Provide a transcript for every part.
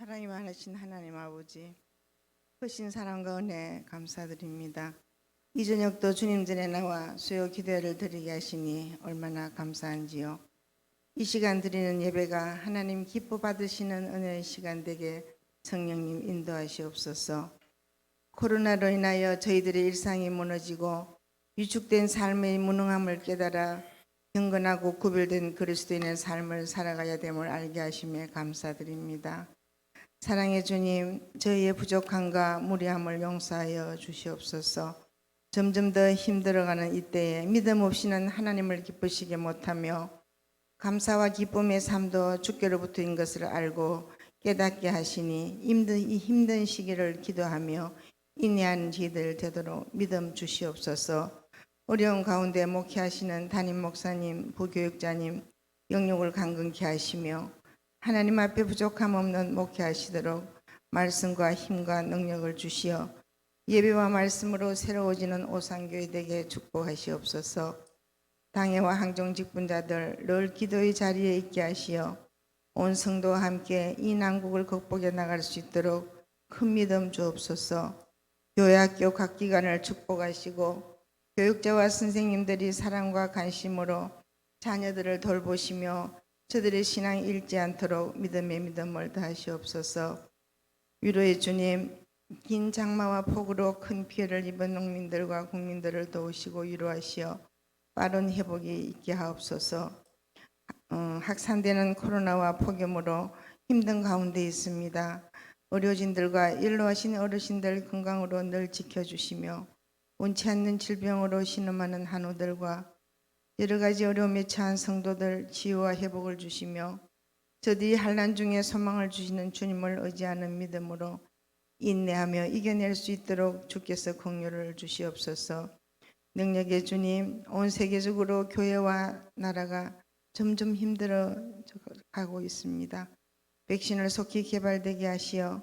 사랑이 많으신 하나님 아버지, 크신 사랑과 은혜 감사드립니다. 이 저녁도 주님 전에 나와 수요 기도를 드리게 하시니 얼마나 감사한지요. 이 시간 드리는 예배가 하나님 기뻐 받으시는 은혜의 시간 되게 성령님 인도하시옵소서. 코로나로 인하여 저희들의 일상이 무너지고 위축된 삶의 무능함을 깨달아 경건하고 구별된 그리스도인의 삶을 살아가야 됨을 알게 하심에 감사드립니다. 사랑의 주님, 저희의 부족함과 무리함을 용서하여 주시옵소서. 점점 더 힘들어가는 이때에 믿음 없이는 하나님을 기쁘시게 못하며 감사와 기쁨의 삶도 주께로부터인 것을 알고 깨닫게 하시니 이 힘든 시기를 기도하며 인내하는 저희들 되도록 믿음 주시옵소서. 어려운 가운데 목회하시는 담임 목사님, 부교육자님 영역을 강건케 하시며 하나님 앞에 부족함 없는 목회하시도록 말씀과 힘과 능력을 주시어 예배와 말씀으로 새로워지는 오산교회 되게 축복하시옵소서. 당회와 항정 직분자들 늘 기도의 자리에 있게 하시어 온 성도와 함께 이 난국을 극복해 나갈 수 있도록 큰 믿음 주옵소서. 교회학교 각 기관을 축복하시고 교육자와 선생님들이 사랑과 관심으로 자녀들을 돌보시며 저들의 신앙이 잃지 않도록 믿음의 믿음을 더하시옵소서. 위로의 주님, 긴 장마와 폭우로 큰 피해를 입은 농민들과 국민들을 도우시고 위로하시어 빠른 회복이 있게 하옵소서. 확산되는 코로나와 폭염으로 힘든 가운데 있습니다. 의료진들과 일로하신 어르신들 건강으로 늘 지켜주시며 원치 않는 질병으로 신음하는 한우들과 여러 가지 어려움에 처한 성도들 치유와 회복을 주시며 저들이 환난 중에 소망을 주시는 주님을 의지하는 믿음으로 인내하며 이겨낼 수 있도록 주께서 긍휼을 주시옵소서. 능력의 주님, 온 세계적으로 교회와 나라가 점점 힘들어 가고 있습니다. 백신을 속히 개발되게 하시어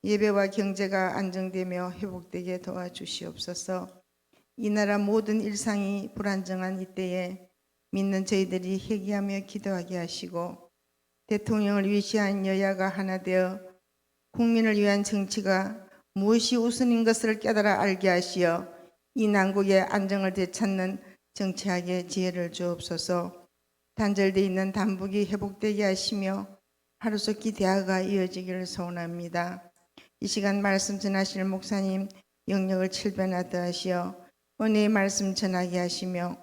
예배와 경제가 안정되며 회복되게 도와주시옵소서. 이 나라 모든 일상이 불안정한 이때에 믿는 저희들이 회개하며 기도하게 하시고 대통령을 위시한 여야가 하나 되어 국민을 위한 정치가 무엇이 우선인 것을 깨달아 알게 하시어 이 난국의 안정을 되찾는 정치학의 지혜를 주옵소서. 단절되어 있는 담북이 회복되게 하시며 하루속히 대화가 이어지기를 소원합니다. 이 시간 말씀 전하실 목사님 영역을 칠변하다 하시어 은혜의 말씀 전하게 하시며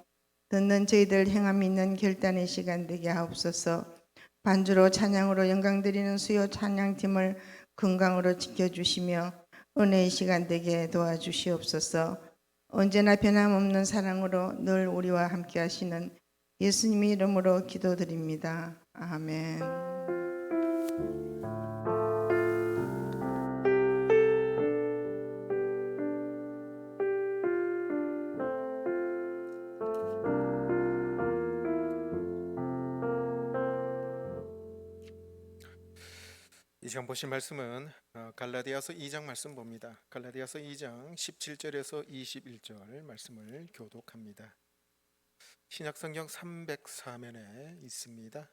듣는 저희들 행함 있는 결단의 시간 되게 하옵소서. 반주로 찬양으로 영광 드리는 수요 찬양팀을 건강으로 지켜주시며 은혜의 시간 되게 도와주시옵소서. 언제나 변함없는 사랑으로 늘 우리와 함께 하시는 예수님의 이름으로 기도드립니다. 아멘. 이 시간 보신 말씀은 갈라디아서 2장 말씀 봅니다. 갈라디아서 2장 17절에서 21절 말씀을 교독합니다. 신약성경 304면에 있습니다.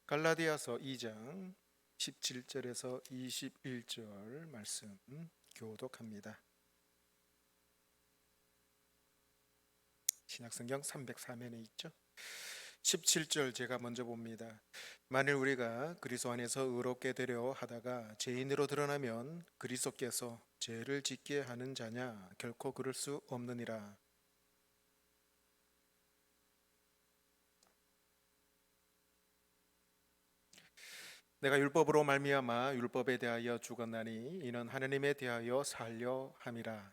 갈라디아서 2장 17절에서 21절 말씀 교독합니다. 신약성경 304면에 있죠. 17절 제가 먼저 봅니다. 만일 우리가 그리스도 안에서 의롭게 되려 하다가 죄인으로 드러나면 그리스도께서 죄를 짓게 하는 자냐? 결코 그럴 수 없느니라. 내가 율법으로 말미암아 율법에 대하여 죽었나니 이는 하나님에 대하여 살려 함이라.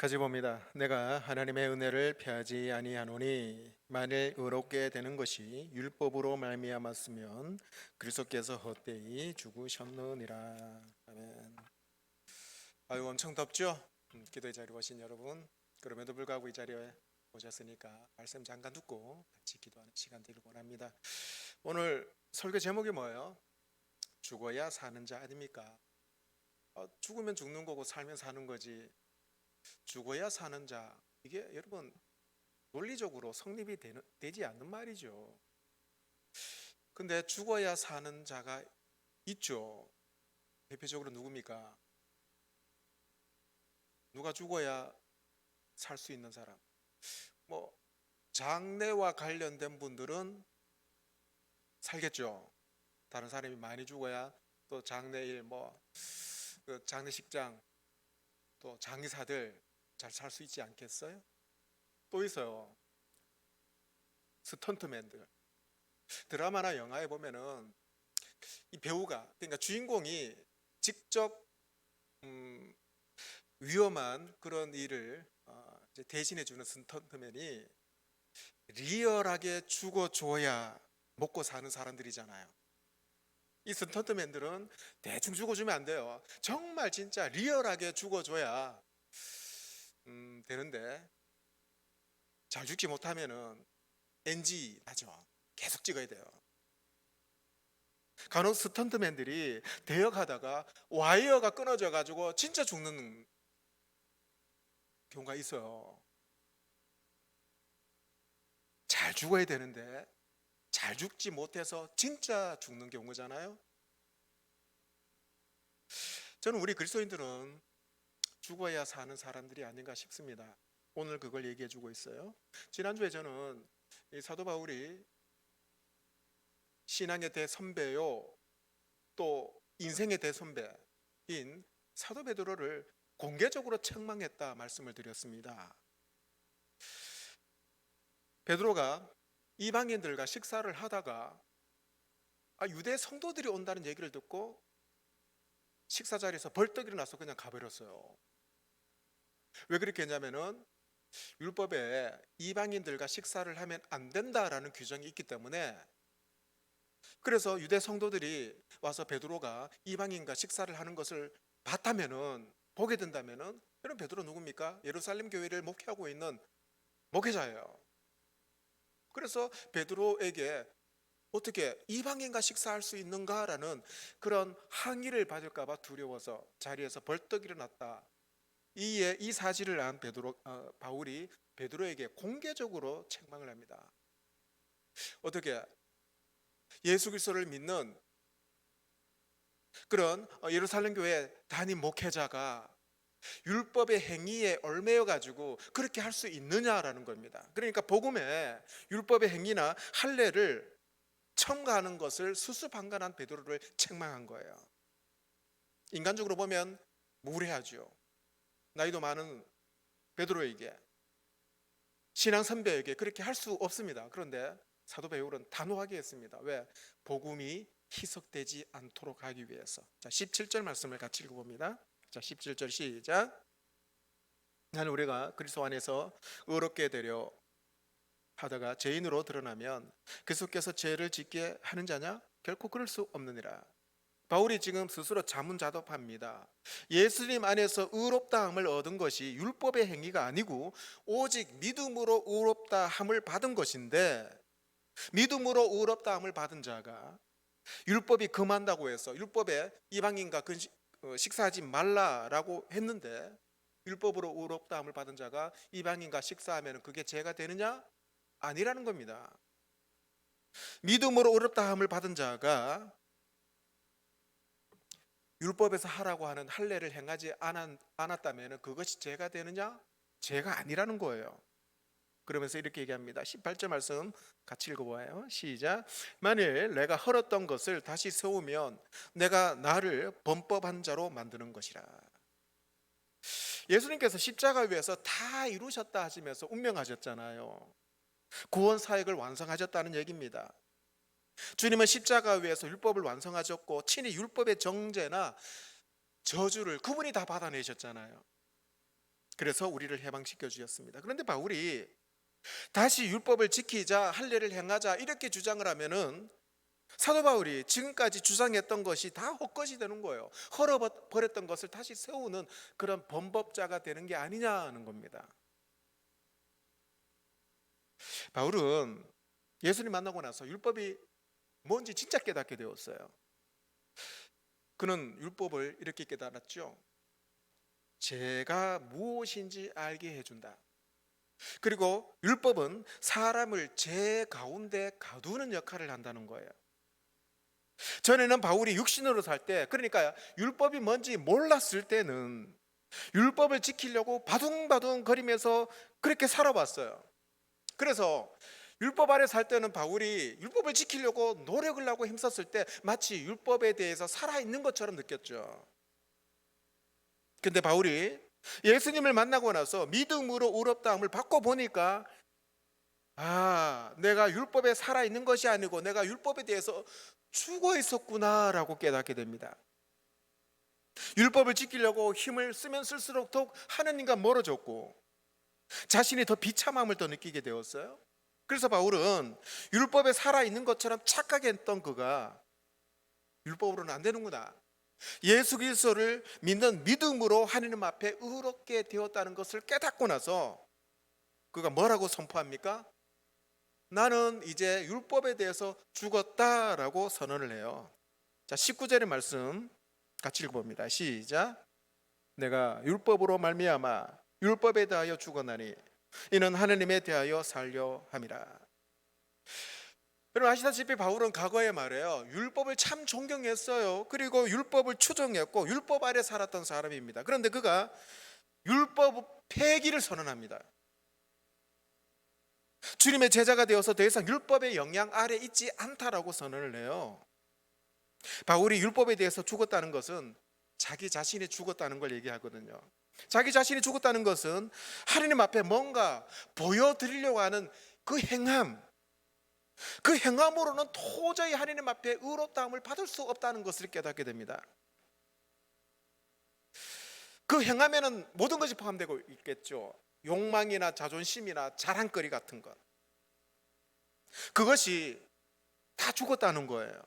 같이 봅니다. 내가 하나님의 은혜를 패하지 아니하노니 만일 의롭게 되는 것이 율법으로 말미암았으면 그리스도께서 헛되이 죽으셨느니라. 아멘. 아유 엄청 덥죠? 기도의 자리에 오신 여러분, 그럼에도 불구하고 이 자리에 오셨으니까 말씀 잠깐 듣고 같이 기도하는 시간 되길 원합니다. 오늘 설교 제목이 뭐예요? 죽어야 사는 자 아닙니까? 죽으면 죽는 거고 살면 사는 거지. 죽어야 사는 자, 이게 여러분 논리적으로 성립이 되지 않는 말이죠. 근데 죽어야 사는 자가 있죠. 대표적으로 누굽니까? 누가 죽어야 살 수 있는 사람? 뭐 장례와 관련된 분들은 살겠죠. 다른 사람이 많이 죽어야 또 장례일 그 장례식장 또 장의사들 잘 살 수 있지 않겠어요? 또 있어요. 스턴트맨들. 드라마나 영화에 보면은 이 배우가, 그러니까 주인공이 직접 위험한 그런 일을 이제 대신해 주는 스턴트맨이 리얼하게 죽어줘야 먹고 사는 사람들이잖아요. 이 스턴트맨들은 대충 죽어주면 안 돼요. 정말 진짜 리얼하게 죽어줘야 되는데, 잘 죽지 못하면은 NG 나죠. 계속 찍어야 돼요. 간혹 스턴트맨들이 대역하다가 와이어가 끊어져 가지고 진짜 죽는 경우가 있어요. 잘 죽어야 되는데 잘 죽지 못해서 진짜 죽는 경우잖아요. 저는 우리 그리스도인들은 죽어야 사는 사람들이 아닌가 싶습니다. 오늘 그걸 얘기해 주고 있어요. 지난주에 저는 이 사도 바울이 신앙의 대선배요, 또 인생의 대선배인 사도 베드로를 공개적으로 책망했다 말씀을 드렸습니다. 베드로가 이방인들과 식사를 하다가 유대 성도들이 온다는 얘기를 듣고 식사 자리에서 벌떡 일어나서 그냥 가버렸어요. 왜 그렇게 했냐면은 율법에 이방인들과 식사를 하면 안 된다라는 규정이 있기 때문에, 그래서 유대 성도들이 와서 베드로가 이방인과 식사를 하는 것을 보게 된다면은, 여러분 베드로 누굽니까? 예루살렘 교회를 목회하고 있는 목회자예요. 그래서 베드로에게 어떻게 이방인과 식사할 수 있는가라는 그런 항의를 받을까 봐 두려워서 자리에서 벌떡 일어났다. 이 사실을 안 바울이 베드로에게 공개적으로 책망을 합니다. 어떻게 예수 그리스도를 믿는 그런 예루살렘 교회 담임 목회자가 율법의 행위에 얽매여 가지고 그렇게 할 수 있느냐라는 겁니다. 그러니까 복음에 율법의 행위나 할례를 첨가하는 것을 수수방관한 베드로를 책망한 거예요. 인간적으로 보면 무례하죠. 나이도 많은 베드로에게, 신앙 선배에게 그렇게 할 수 없습니다. 그런데 사도 바울은 단호하게 했습니다. 왜? 복음이 희석되지 않도록 하기 위해서. 자, 17절 말씀을 같이 읽어봅니다. 자, 17절 시작. 나는 우리가 그리스도 안에서 의롭게 되려 하다가 죄인으로 드러나면 그리스도께서 죄를 짓게 하는 자냐? 결코 그럴 수 없느니라. 바울이 지금 스스로 자문자답합니다. 예수님 안에서 의롭다함을 얻은 것이 율법의 행위가 아니고 오직 믿음으로 의롭다함을 받은 것인데, 믿음으로 의롭다함을 받은 자가 율법이 금한다고 해서 율법에 이방인과 식사하지 말라라고 했는데, 율법으로 의롭다함을 받은 자가 이방인과 식사하면 그게 죄가 되느냐? 아니라는 겁니다. 믿음으로 의롭다함을 받은 자가 율법에서 하라고 하는 할례를 행하지 않았다면 그것이 죄가 되느냐? 죄가 아니라는 거예요. 그러면서 이렇게 얘기합니다. 18절 말씀 같이 읽어봐요. 시작. 만일 내가 헐었던 것을 다시 세우면 내가 나를 범법한 자로 만드는 것이라. 예수님께서 십자가 위에서 다 이루셨다 하시면서 운명하셨잖아요. 구원 사역을 완성하셨다는 얘기입니다. 주님은 십자가 위에서 율법을 완성하셨고 친히 율법의 정죄나 저주를 그분이 다 받아내셨잖아요. 그래서 우리를 해방시켜 주셨습니다. 그런데 바울이 다시 율법을 지키자, 할례를 행하자 이렇게 주장을 하면은 사도 바울이 지금까지 주장했던 것이 다 헛것이 되는 거예요. 헐어버렸던 것을 다시 세우는 그런 범법자가 되는 게 아니냐는 겁니다. 바울은 예수님 만나고 나서 율법이 뭔지 진짜 깨닫게 되었어요. 그는 율법을 이렇게 깨달았죠. 죄가 무엇인지 알게 해준다. 그리고 율법은 사람을 죄 가운데 가두는 역할을 한다는 거예요. 전에는 바울이 육신으로 살 때, 그러니까 율법이 뭔지 몰랐을 때는 율법을 지키려고 바둥바둥 거리면서 그렇게 살아왔어요. 그래서 율법 아래 살 때는 바울이 율법을 지키려고 노력을 하고 힘썼을 때 마치 율법에 대해서 살아있는 것처럼 느꼈죠. 근데 바울이 예수님을 만나고 나서 믿음으로 의롭다함을 받고 보니까 내가 율법에 살아있는 것이 아니고 내가 율법에 대해서 죽어 있었구나라고 깨닫게 됩니다. 율법을 지키려고 힘을 쓰면 쓸수록 더욱 하느님과 멀어졌고 자신이 더 비참함을 더 느끼게 되었어요. 그래서 바울은 율법에 살아있는 것처럼 착각했던 그가 율법으로는 안 되는구나, 예수 그리스도를 믿는 믿음으로 하나님 앞에 의롭게 되었다는 것을 깨닫고 나서 그가 뭐라고 선포합니까? 나는 이제 율법에 대해서 죽었다라고 선언을 해요. 자, 19절의 말씀 같이 읽어봅니다. 시작. 내가 율법으로 말미암아 율법에 대하여 죽었나니 이는 하느님에 대하여 살려 함이라. 여러분 아시다시피 바울은 과거에 말해요, 율법을 참 존경했어요. 그리고 율법을 추종했고 율법 아래 살았던 사람입니다. 그런데 그가 율법 폐기를 선언합니다. 주님의 제자가 되어서 더 이상 율법의 영향 아래 있지 않다라고 선언을 해요. 바울이 율법에 대해서 죽었다는 것은 자기 자신이 죽었다는 걸 얘기하거든요. 자기 자신이 죽었다는 것은 하나님 앞에 뭔가 보여드리려고 하는 그 행함, 그 행함으로는 도저히 하나님 앞에 의롭다함을 받을 수 없다는 것을 깨닫게 됩니다. 그 행함에는 모든 것이 포함되고 있겠죠. 욕망이나 자존심이나 자랑거리 같은 것, 그것이 다 죽었다는 거예요.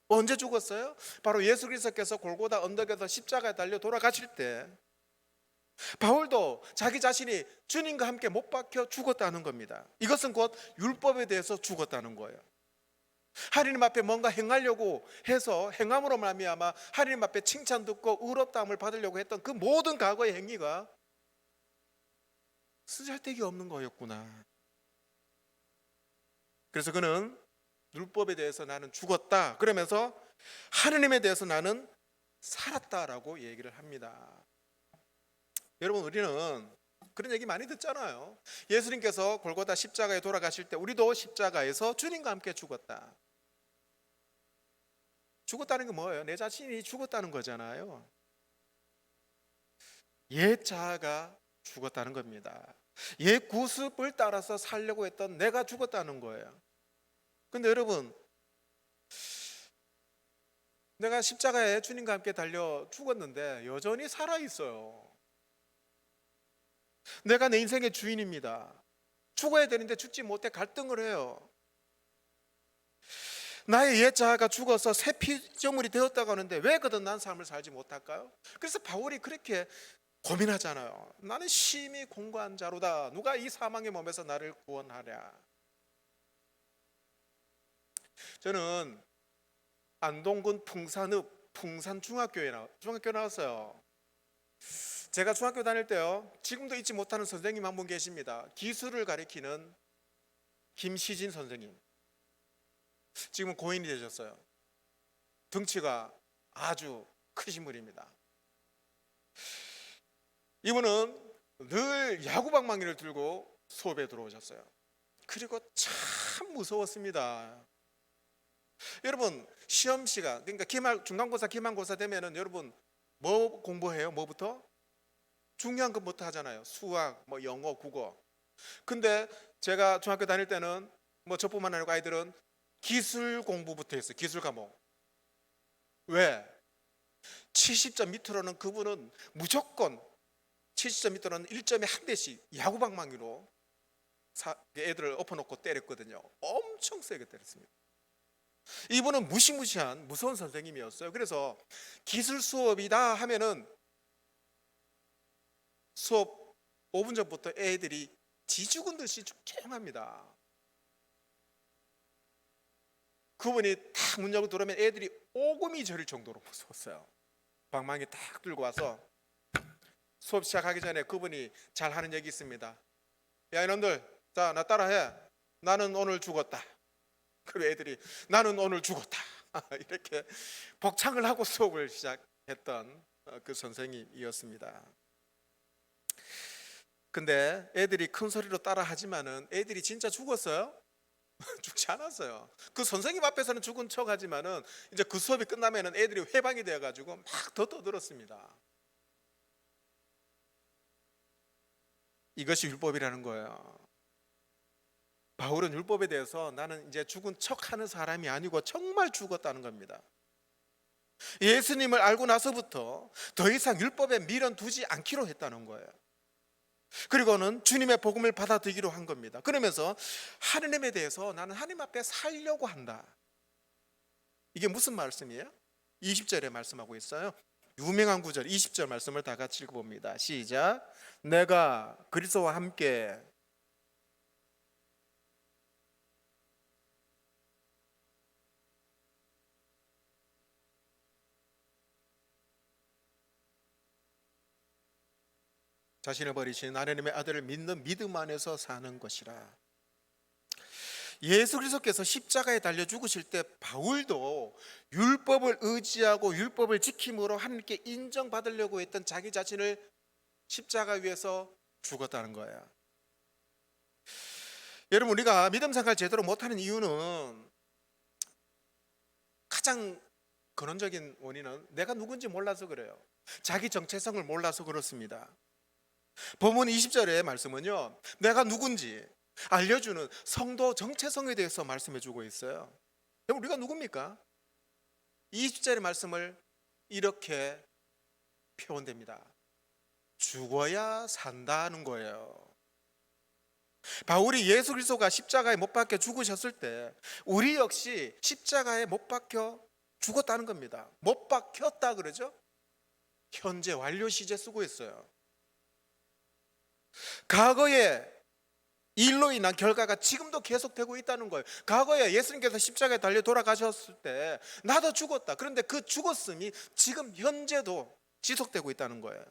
언제 죽었어요? 바로 예수 그리스도께서 골고다 언덕에서 십자가에 달려 돌아가실 때 바울도 자기 자신이 주님과 함께 못 박혀 죽었다는 겁니다. 이것은 곧 율법에 대해서 죽었다는 거예요. 하나님 앞에 뭔가 행하려고 해서 행함으로 말미암아 하나님 앞에 칭찬 듣고 의롭다함을 받으려고 했던 그 모든 과거의 행위가 쓰잘데기 없는 거였구나. 그래서 그는 율법에 대해서 나는 죽었다 그러면서 하느님에 대해서 나는 살았다라고 얘기를 합니다. 여러분 우리는 그런 얘기 많이 듣잖아요. 예수님께서 골고다 십자가에 돌아가실 때 우리도 십자가에서 주님과 함께 죽었다. 죽었다는 게 뭐예요? 내 자신이 죽었다는 거잖아요. 옛 자아가 죽었다는 겁니다. 옛 구습을 따라서 살려고 했던 내가 죽었다는 거예요. 근데 여러분, 내가 십자가에 주님과 함께 달려 죽었는데 여전히 살아있어요. 내가 내 인생의 주인입니다. 죽어야 되는데 죽지 못해 갈등을 해요. 나의 옛 자아가 죽어서 새 피조물이 되었다고 하는데 왜 거듭난 삶을 살지 못할까요? 그래서 바울이 그렇게 고민하잖아요. 나는 심히 공고한 자로다. 누가 이 사망의 몸에서 나를 구원하랴. 저는 안동군 풍산읍 풍산중학교에 중학교 나왔어요. 제가 중학교 다닐 때요, 지금도 잊지 못하는 선생님 한 분 계십니다. 기술을 가리키는 김시진 선생님. 지금은 고인이 되셨어요. 덩치가 아주 크신 분입니다. 이분은 늘 야구방망이를 들고 수업에 들어오셨어요. 그리고 참 무서웠습니다. 여러분 시험 시간, 그러니까 중간고사 기말고사 되면은 여러분 뭐 공부해요? 뭐부터? 중요한 것부터 하잖아요. 수학, 뭐 영어, 국어. 근데 제가 중학교 다닐 때는 뭐 저뿐만 아니고 아이들은 기술 공부부터 했어요. 기술 과목. 왜? 70점 밑으로는 그분은 무조건 70점 밑으로는 1점에 한 대씩 야구방망이로 애들을 엎어놓고 때렸거든요. 엄청 세게 때렸습니다. 이분은 무시무시한 무서운 선생님이었어요. 그래서 기술 수업이다 하면은 수업 5분 전부터 애들이 지 죽은 듯이 조용합니다. 그분이 딱 문 열고 들어오면 애들이 오금이 저릴 정도로 무서웠어요. 방망이 딱 들고 와서 수업 시작하기 전에 그분이 잘 하는 얘기 있습니다. 야 이놈들, 자 나 따라해. 나는 오늘 죽었다. 그리고 애들이 나는 오늘 죽었다. 이렇게 복창을 하고 수업을 시작했던 그 선생님이었습니다. 근데 애들이 큰 소리로 따라 하지만은 애들이 진짜 죽었어요? 죽지 않았어요. 그 선생님 앞에서는 죽은 척 하지만은 이제 그 수업이 끝나면은 애들이 회방이 되어 가지고 막 더 떠들었습니다. 이것이 율법이라는 거예요. 바울은 율법에 대해서 나는 이제 죽은 척 하는 사람이 아니고 정말 죽었다는 겁니다. 예수님을 알고 나서부터 더 이상 율법에 미련 두지 않기로 했다는 거예요. 그리고는 주님의 복음을 받아들이기로 한 겁니다. 그러면서 하느님에 대해서 나는 하나님 앞에 살려고 한다. 이게 무슨 말씀이에요? 20절에 말씀하고 있어요. 유명한 구절 20절 말씀을 다 같이 읽어봅니다. 시작. 내가 그리스도와 함께 자신을 버리신 하나님의 아들을 믿는 믿음 안에서 사는 것이라. 예수 그리스도께서 십자가에 달려 죽으실 때 바울도 율법을 의지하고 율법을 지킴으로 하나님께 인정받으려고 했던 자기 자신을 십자가 위에서 죽었다는 거예요. 여러분, 우리가 믿음 생활 제대로 못하는 이유는 가장 근원적인 원인은 내가 누군지 몰라서 그래요. 자기 정체성을 몰라서 그렇습니다. 본문 20절의 말씀은요, 내가 누군지 알려주는 성도 정체성에 대해서 말씀해 주고 있어요. 여러분, 우리가 누굽니까? 20절의 말씀을 이렇게 표현됩니다. 죽어야 산다는 거예요. 바울이 예수 그리스도가 십자가에 못 박혀 죽으셨을 때 우리 역시 십자가에 못 박혀 죽었다는 겁니다. 못 박혔다 그러죠? 현재 완료 시제 쓰고 있어요. 과거에 일로 인한 결과가 지금도 계속되고 있다는 거예요. 과거에 예수님께서 십자가에 달려 돌아가셨을 때 나도 죽었다. 그런데 그 죽었음이 지금 현재도 지속되고 있다는 거예요.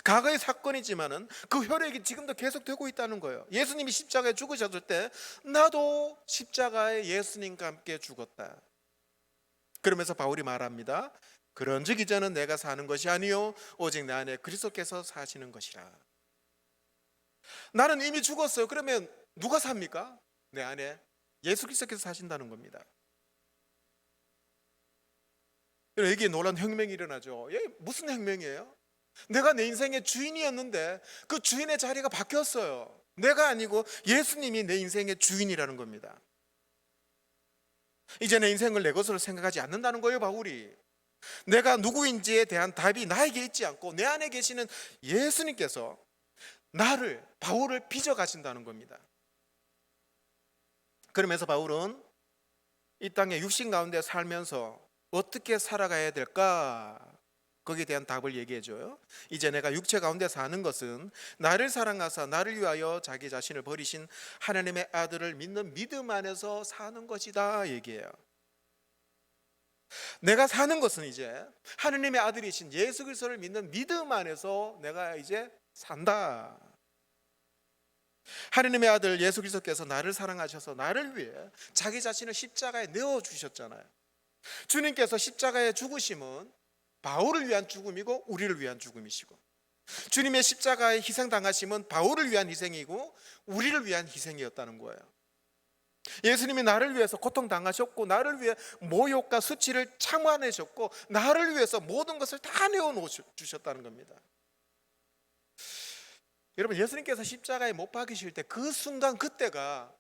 과거의 사건이지만은 그 혈액이 지금도 계속되고 있다는 거예요. 예수님이 십자가에 죽으셨을 때 나도 십자가에 예수님과 함께 죽었다. 그러면서 바울이 말합니다. 그런즉 이제는 내가 사는 것이 아니요 오직 내 안에 그리스도께서 사시는 것이라. 나는 이미 죽었어요. 그러면 누가 삽니까? 내 안에 예수 그리스도께서 사신다는 겁니다. 여기에 놀라운 혁명이 일어나죠. 무슨 혁명이에요? 내가 내 인생의 주인이었는데 그 주인의 자리가 바뀌었어요. 내가 아니고 예수님이 내 인생의 주인이라는 겁니다. 이제 내 인생을 내 것으로 생각하지 않는다는 거예요, 바울이. 내가 누구인지에 대한 답이 나에게 있지 않고 내 안에 계시는 예수님께서 나를, 바울을 빚어 가신다는 겁니다. 그러면서 바울은 이 땅에 육신 가운데 살면서 어떻게 살아가야 될까? 거기에 대한 답을 얘기해 줘요. 이제 내가 육체 가운데 사는 것은 나를 사랑하사 나를 위하여 자기 자신을 버리신 하나님의 아들을 믿는 믿음 안에서 사는 것이다 얘기해요. 내가 사는 것은 이제 하나님의 아들이신 예수 그리스도를 믿는 믿음 안에서 내가 이제 산다. 하나님의 아들 예수 그리스도께서 나를 사랑하셔서 나를 위해 자기 자신을 십자가에 내어 주셨잖아요. 주님께서 십자가에 죽으심은 바울을 위한 죽음이고 우리를 위한 죽음이시고, 주님의 십자가에 희생당하심은 바울을 위한 희생이고 우리를 위한 희생이었다는 거예요. 예수님이 나를 위해서 고통당하셨고 나를 위해 모욕과 수치를 참아내셨고 나를 위해서 모든 것을 다 내어놓으셨다는 겁니다. 여러분, 예수님께서 십자가에 못 박히실 때 그 순간, 그때가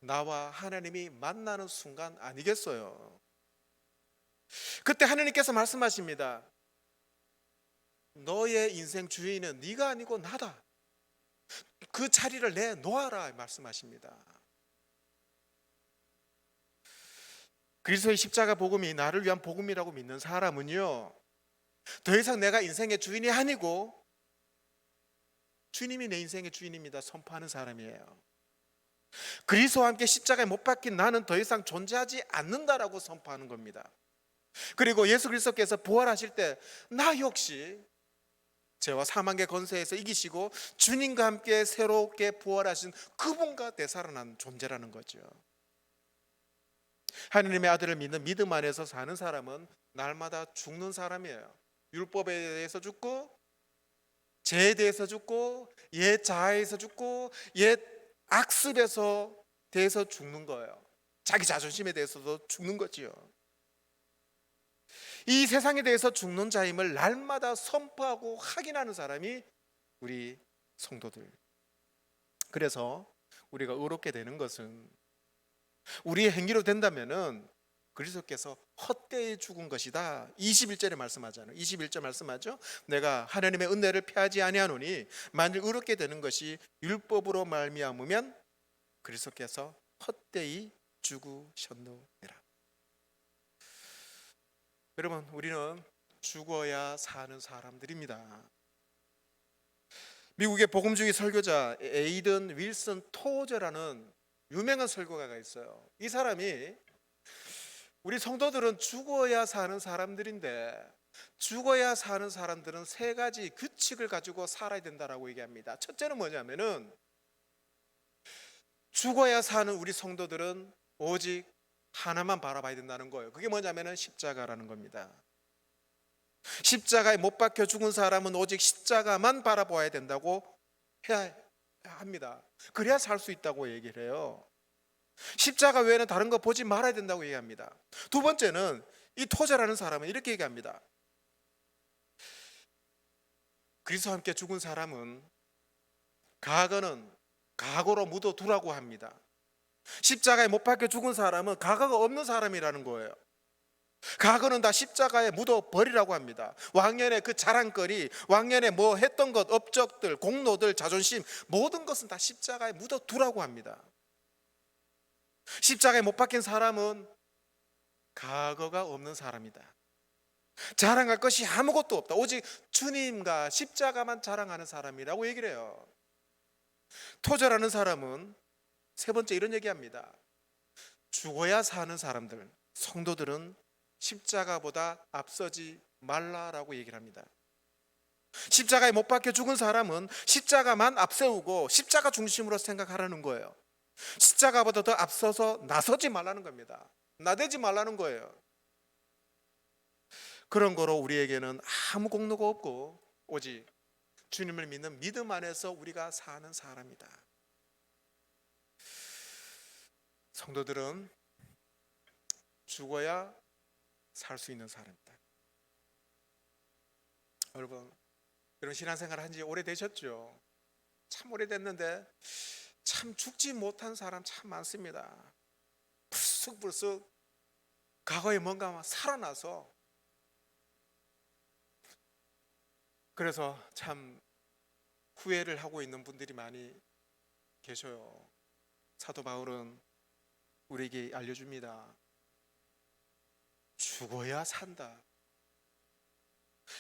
나와 하나님이 만나는 순간 아니겠어요? 그때 하나님께서 말씀하십니다. 너의 인생 주인은 네가 아니고 나다. 그 자리를 내놓아라 말씀하십니다. 그리스도의 십자가 복음이 나를 위한 복음이라고 믿는 사람은요, 더 이상 내가 인생의 주인이 아니고 주님이 내 인생의 주인입니다 선포하는 사람이에요. 그리스도와 함께 십자가에 못 박힌 나는 더 이상 존재하지 않는다라고 선포하는 겁니다. 그리고 예수 그리스도께서 부활하실 때 나 역시 죄와 사망의 권세에서 이기시고 주님과 함께 새롭게 부활하신 그분과 되살아난 존재라는 거죠. 하느님의 아들을 믿는 믿음 안에서 사는 사람은 날마다 죽는 사람이에요. 율법에 대해서 죽고, 죄에 대해서 죽고, 옛 자아에서 죽고, 옛 악습에서 대해서 죽는 거예요. 자기 자존심에 대해서도 죽는 거지요. 이 세상에 대해서 죽는 자임을 날마다 선포하고 확인하는 사람이 우리 성도들. 그래서 우리가 의롭게 되는 것은 우리의 행위로 된다면은 그리스도께서 헛되이 죽은 것이다. 21절에 말씀하잖아요. 21절 말씀하죠. 내가 하나님의 은혜를 피하지 아니하노니 만일 의롭게 되는 것이 율법으로 말미암으면 그리스도께서 헛되이 죽으셨느니라. 여러분, 우리는 죽어야 사는 사람들입니다. 미국의 복음주의 설교자 에이든 윌슨 토저라는 유명한 설교가가 있어요. 이 사람이 우리 성도들은 죽어야 사는 사람들인데 죽어야 사는 사람들은 세 가지 규칙을 가지고 살아야 된다라고 얘기합니다. 첫째는 뭐냐면은 죽어야 사는 우리 성도들은 오직 하나만 바라봐야 된다는 거예요. 그게 뭐냐면은 십자가라는 겁니다. 십자가에 못 박혀 죽은 사람은 오직 십자가만 바라봐야 된다고 해야 합니다. 그래야 살 수 있다고 얘기를 해요. 십자가 외에는 다른 거 보지 말아야 된다고 얘기합니다. 두 번째는 이 토자라는 사람은 이렇게 얘기합니다. 그리스도와 함께 죽은 사람은 과거는 과거로 묻어두라고 합니다. 십자가에 못 박혀 죽은 사람은 과거가 없는 사람이라는 거예요. 과거는 다 십자가에 묻어버리라고 합니다. 왕년의 그 자랑거리, 왕년에 뭐 했던 것, 업적들, 공로들, 자존심, 모든 것은 다 십자가에 묻어두라고 합니다. 십자가에 못 박힌 사람은 과거가 없는 사람이다. 자랑할 것이 아무것도 없다. 오직 주님과 십자가만 자랑하는 사람이라고 얘기를 해요. 토저라는 사람은 세 번째 이런 얘기합니다. 죽어야 사는 사람들, 성도들은 십자가보다 앞서지 말라라고 얘기를 합니다. 십자가에 못 박혀 죽은 사람은 십자가만 앞세우고 십자가 중심으로 생각하라는 거예요. 십자가보다 더 앞서서 나서지 말라는 겁니다. 나대지 말라는 거예요. 그런 거로 우리에게는 아무 공로가 없고 오직 주님을 믿는 믿음 안에서 우리가 사는 사람이다. 성도들은 죽어야 살 수 있는 사람이다. 여러분 신앙생활 한 지 오래되셨죠? 참 오래됐는데 참 죽지 못한 사람 참 많습니다. 불쑥불쑥 과거에 뭔가 살아나서 그래서 참 후회를 하고 있는 분들이 많이 계셔요. 사도 바울은 우리에게 알려줍니다. 죽어야 산다.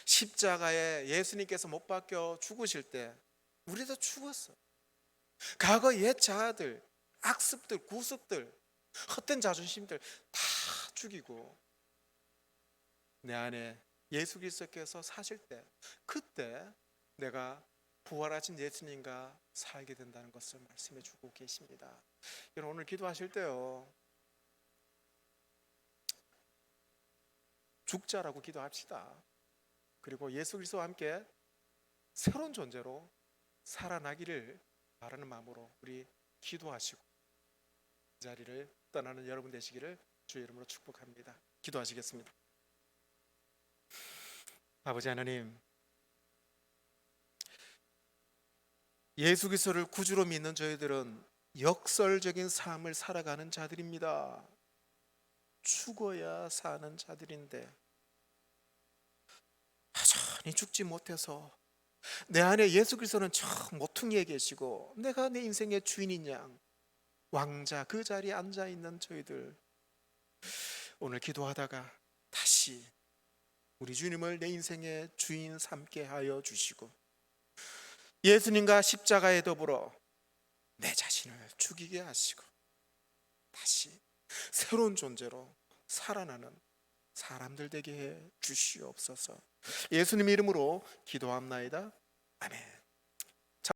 십자가에 예수님께서 못 박혀 죽으실 때 우리도 죽었어. 과거 옛 자아들, 악습들, 구습들, 헛된 자존심들 다 죽이고 내 안에 예수 그리스도께서 사실 때 그때 내가 부활하신 예수님과 살게 된다는 것을 말씀해 주고 계십니다. 여러분 오늘 기도하실 때요 죽자라고 기도합시다. 그리고 예수 그리스도와 함께 새로운 존재로 살아나기를 바라는 마음으로 우리 기도하시고 이 자리를 떠나는 여러분 되시기를 주의 이름으로 축복합니다. 기도하시겠습니다. 아버지 하나님, 예수 그리스도를 구주로 믿는 저희들은 역설적인 삶을 살아가는 자들입니다. 죽어야 사는 자들인데 여전히 죽지 못해서 내 안에 예수 그리스도는 저 모퉁이에 계시고 내가 내 인생의 주인인 양 왕자 그 자리에 앉아있는 저희들 오늘 기도하다가 다시 우리 주님을 내 인생의 주인 삼게 하여 주시고 예수님과 십자가에 더불어 내 자신을 죽이게 하시고 다시 새로운 존재로 살아나는 사람들 되게 해 주시옵소서. 예수님 이름으로 기도합나이다. 아멘.